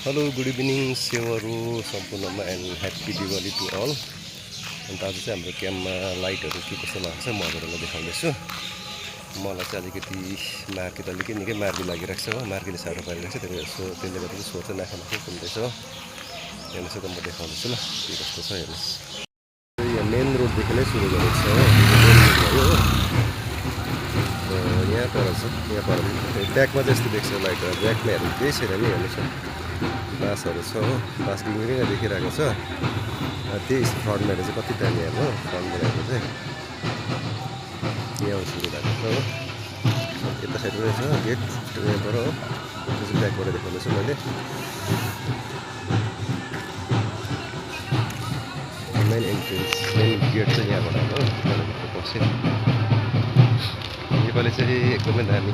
Hello good evening सेवाहरू सम्पूर्णमा and happy Diwali to all. अन्त आज चाहिँ हाम्रो क्याम्पमा लाइटहरू के कस्तो लाग्छ म हजुरहरूलाई देखाउँदैछु। मलाई चाहिँ अलिकति मार्की त अलिकति निकै मार्की लागिरहेको छ हो, मार्कीले साह्रो पारिरहेको छ, त्यसले गर्दा चाहिँ सोच नाखा नाखा घुम्दैछ हो। हेर्नुहोस् त म देखाउँदैछु ल के कस्तो छ हेर्नुहोस्। यहाँ मेन रोडदेखि नै सुरु गरेको छ हो, यहाँ पर छ, यहाँ पर ब्याकमा चाहिँ यस्तो देख्छ लाइटहरू, ब्याकमा हेर्नु केही छैन नि हेर्नुहोस् न, बाँसहरू छ हो, बाँस डिङ्गिङ देखिरहेको छ। त्यही फ्रन्टमा चाहिँ कति दामी हेर्नु फ्रन्टबाट हेर्नु चाहिँ यहाँ सुरु भएको छ हो। यता साइडबाट छ गेट यहाँबाट हो, त्यो चाहिँ ब्याकबाट देखाउँदैछु मैले। मेन एन्ट्रेन्स मेन गेट चाहिँ यहाँबाट हो, पस्यो। नेपाली चाहिँ एकदमै दामी।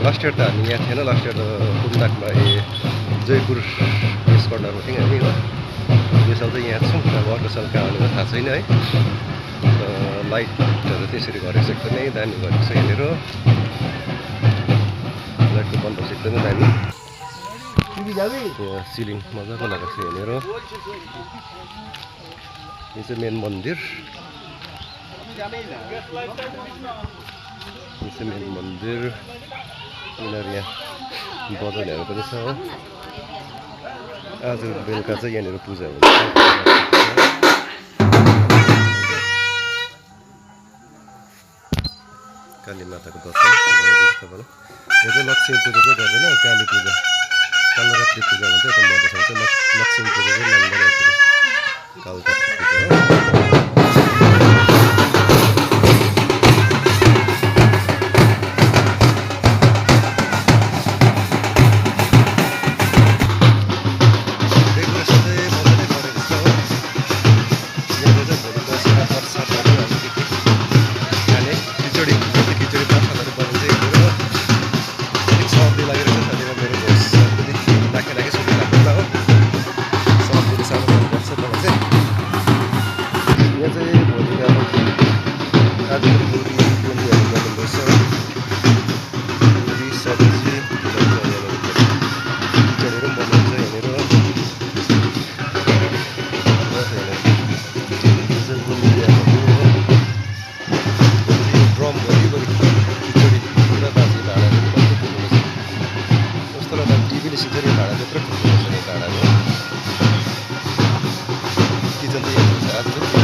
लास्ट इयर त हामी यहाँ थिएन, लास्ट इयर त कुमदाकमा जयपुर वेस्ट कर्नरमा थियौँ हामी हो। यो साल चाहिँ यहाँ छौँ, अब अर्को साल कहाँ भनेर थाहा छैन है। लाइटहरू त्यसरी गरेको छ, एकदमै दामी गरेको छ यहाँनिर। लाइटको बन्दोबस्त एकदमै दामी। यहाँ सिलिङ मजाको लगाएको छ यहाँनिर। यो चाहिँ मेन मन्दिर, यो चाहिँ मेन मन्दिर। यिनीहरू यहाँ बजारहरू पनि छ हो। आज बेलुका चाहिँ यहाँनिर पूजा हुन्छ। काली माताको दर्शन गराइदिन्छु तपाईँलाई। यो चाहिँ लक्ष्मी पूजा चाहिँ गर्दैन, काली पूजा कालरात्रि पूजा भन्छ। यता मधेसमा चाहिँ लक्ष्मी पूजा चाहिँ मान्दैन, कालरात्रि पूजा हो। किचन चाहिँ आज